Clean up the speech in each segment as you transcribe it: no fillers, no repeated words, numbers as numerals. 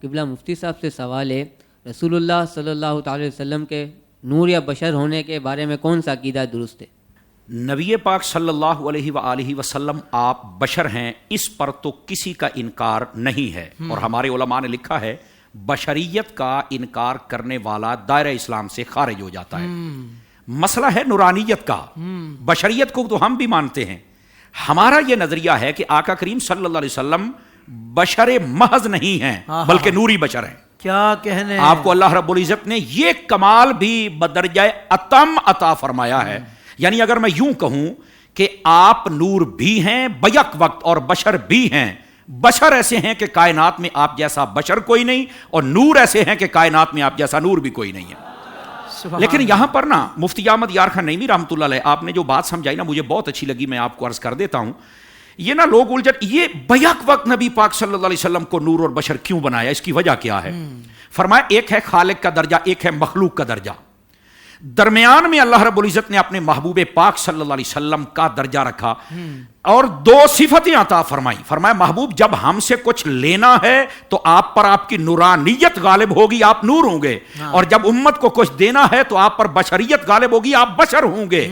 قبلہ مفتی صاحب سے سوال ہے، رسول اللہ صلی اللہ تعالی وسلم کے نور یا بشر ہونے کے بارے میں کون سا عقیدہ درست ہے؟ نبی پاک صلی اللہ علیہ وآلہ وسلم آپ بشر ہیں، اس پر تو کسی کا انکار نہیں ہے، اور ہمارے علماء نے لکھا ہے بشریت کا انکار کرنے والا دائرہ اسلام سے خارج ہو جاتا ہے۔ مسئلہ ہے نورانیت کا، بشریت کو تو ہم بھی مانتے ہیں۔ ہمارا یہ نظریہ ہے کہ آقا کریم صلی اللہ علیہ وسلم بشر محض نہیں ہیں بلکہ نوری بشر ہیں۔ کیا کہنے، آپ کو اللہ رب العزت نے یہ کمال بھی بدرجہ اتم عطا فرمایا ہے۔ یعنی اگر میں یوں کہوں کہ آپ نور بھی ہیں بیک وقت اور بشر بھی ہیں، بشر ایسے ہیں کہ کائنات میں آپ جیسا بشر کوئی نہیں، اور نور ایسے ہیں کہ کائنات میں آپ جیسا نور بھی کوئی نہیں ہے۔ لیکن یہاں پر نا مفتی احمد یار خان نعیمی رحمۃ اللہ علیہ آپ نے جو بات سمجھائی نا مجھے بہت اچھی لگی، میں آپ کو عرض کر دیتا ہوں۔ یہ نا لوگ الجھن، یہ بیک وقت نبی پاک صلی اللہ علیہ وسلم کو نور اور بشر کیوں بنایا، اس کی وجہ کیا ہے؟ فرمایا ایک ہے خالق کا درجہ، ایک ہے مخلوق کا درجہ۔ درمیان میں اللہ رب العزت نے اپنے محبوب پاک صلی اللہ علیہ وسلم کا درجہ رکھا اور دو صفتیں عطا فرمائی۔ فرمایا محبوب جب ہم سے کچھ لینا ہے تو آپ پر آپ کی نورانیت غالب ہوگی، آپ نور ہوں گے، اور جب امت کو کچھ دینا ہے تو آپ پر بشریت غالب ہوگی، آپ بشر ہوں گے۔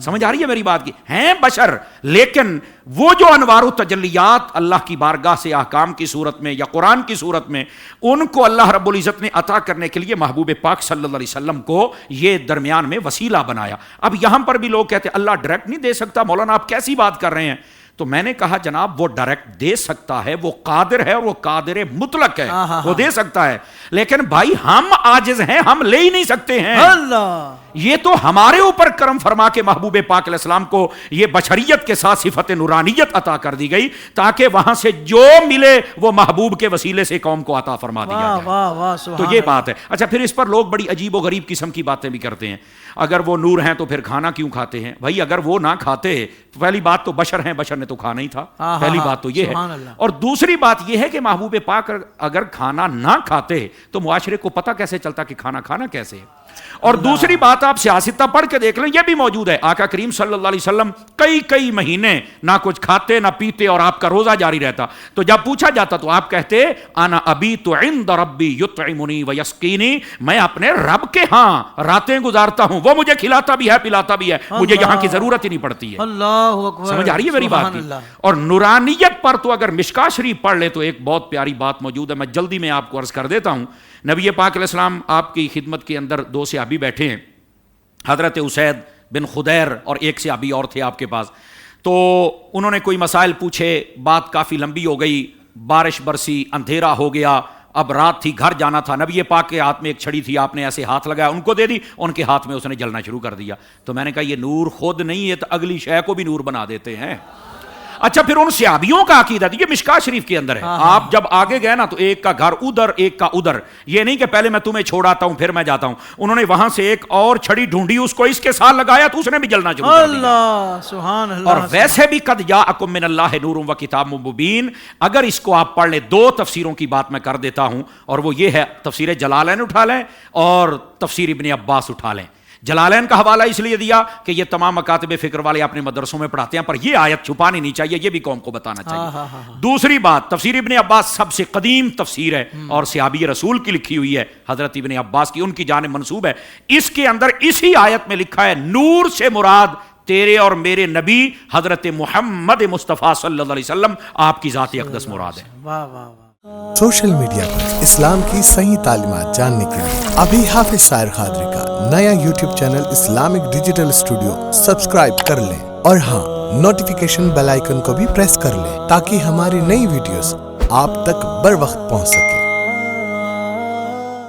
سمجھ آ رہی ہے میری بات کی؟ ہیں بشر، لیکن وہ جو انوار و تجلیات اللہ کی بارگاہ سے احکام کی صورت میں یا قرآن کی صورت میں ان کو اللہ رب العزت نے عطا کرنے کے لیے محبوب پاک صلی اللہ علیہ وسلم کو یہ درمیان میں وسیلہ بنایا۔ اب یہاں پر بھی لوگ کہتے ہیں اللہ ڈائریکٹ نہیں دے سکتا، مولانا آپ کیسی بات کر رہے ہیں؟ تو میں نے کہا جناب وہ ڈائریکٹ دے سکتا ہے، وہ قادر ہے، اور وہ قادر مطلق ہے، وہ دے سکتا ہے، لیکن بھائی ہم عاجز ہیں، ہم لے ہی نہیں سکتے ہیں۔ اللہ یہ تو ہمارے اوپر کرم فرما کے محبوب پاک علیہ السلام کو یہ بشریت کے ساتھ صفت نورانیت عطا کر دی گئی تاکہ وہاں سے جو ملے وہ محبوب کے وسیلے سے قوم کو عطا فرما دیا جائے۔ واہ واہ سبحان تو یہ بات ہے۔ اچھا پھر اس پر لوگ بڑی عجیب و غریب قسم کی باتیں بھی کرتے ہیں، اگر وہ نور ہیں تو پھر کھانا کیوں کھاتے ہیں؟ بھائی اگر وہ نہ کھاتے، پہلی بات تو بشر ہیں، بشر نے تو کھانا ہی تھا، پہلی بات تو یہ ہے، اور دوسری بات یہ ہے کہ محبوب پاک اگر کھانا نہ کھاتے تو معاشرے کو پتہ کیسے چلتا کہ کھانا کھانا کیسے ہے؟ اور دوسری بات آپ سیاستہ پڑھ کے دیکھ لیں، یہ بھی موجود ہے، آقا کریم صلی اللہ علیہ وسلم کئی مہینے نہ کچھ کھاتے نہ پیتے اور آپ کا روزہ جاری رہتا، تو جب پوچھا جاتا تو آپ کہتے انا ابیت عند ربی یطعمنی ویسقینی، میں اپنے رب کے ہاں راتیں گزارتا ہوں، وہ مجھے کھلاتا بھی ہے پلاتا بھی ہے، مجھے یہاں کی ضرورت ہی نہیں پڑتی ہے۔ اللہ اکبر، سمجھ آ رہی ہے میری بات کی؟ اور نورانیت پر تو اگر مشکاہ شریف پڑھ لے تو ایک بہت پیاری بات موجود ہے، میں جلدی میں آپ کو عرض کر دیتا ہوں۔ نبی پاک علیہ السلام آپ کی خدمت کے اندر دو صحابی بیٹھے ہیں، حضرت اسید بن خدیر اور ایک صحابی اور تھے آپ کے پاس، تو انہوں نے کوئی مسائل پوچھے، بات کافی لمبی ہو گئی، بارش برسی، اندھیرا ہو گیا، اب رات تھی، گھر جانا تھا، نبی پاک کے ہاتھ میں ایک چھڑی تھی، آپ نے ایسے ہاتھ لگایا، ان کو دے دی، ان کے ہاتھ میں اس نے جلنا شروع کر دیا۔ تو میں نے کہا یہ نور خود نہیں ہے تو اگلی شے کو بھی نور بنا دیتے ہیں۔ اچھا پھر ان صحابیوں کا عقیدہ یہ مشکاہ شریف کے اندر ہے، آپ جب آگے گئے نا تو ایک کا گھر ادھر ایک کا ادھر، یہ نہیں کہ پہلے میں تمہیں چھوڑ آتا ہوں پھر میں جاتا ہوں، انہوں نے وہاں سے ایک اور چھڑی ڈھونڈی، اس کو اس کے ساتھ لگایا تو اس نے بھی جلنا شروع کر دیا۔ اللہ سبحان اللہ۔ اور ویسے بھی قد جاءکم من اللہ نور و کتاب مبین، اگر اس کو آپ پڑھ لیں، دو تفسیروں کی بات میں کر دیتا ہوں، اور وہ یہ ہے تفسیر جلالین اٹھا لیں اور تفسیر ابن عباس اٹھا لیں۔ جلالین کا حوالہ اس لیے دیا کہ یہ تمام مکاتب فکر والے اپنے مدرسوں میں پڑھاتے ہیں، پر یہ آیت چھپانی نہیں چاہیے، یہ بھی قوم کو بتانا چاہیے۔ دوسری بات، تفسیر ابن عباس سب سے قدیم تفسیر ہے اور صحابی رسول کی لکھی ہوئی ہے، حضرت ابن عباس کی، ان کی جانب منسوب ہے۔ اس کے اندر اسی آیت میں لکھا ہے نور سے مراد تیرے اور میرے نبی حضرت محمد مصطفیٰ صلی اللہ علیہ وسلم، آپ کی ذات اقدس مراد ہے۔ واہ واہ واہ۔ سوشل میڈیا پر اسلام کی صحیح تعلیمات جاننے کے لیے ابھی حافظ سائر قادری کا نیا YouTube channel Islamic digital studio subscribe کر لیں، اور ہاں نوٹیفیکیشن بیل آئیکن کو بھی پریس کر لیں تاکہ ہماری نئی ویڈیوز آپ تک بر وقت پہنچ سکے۔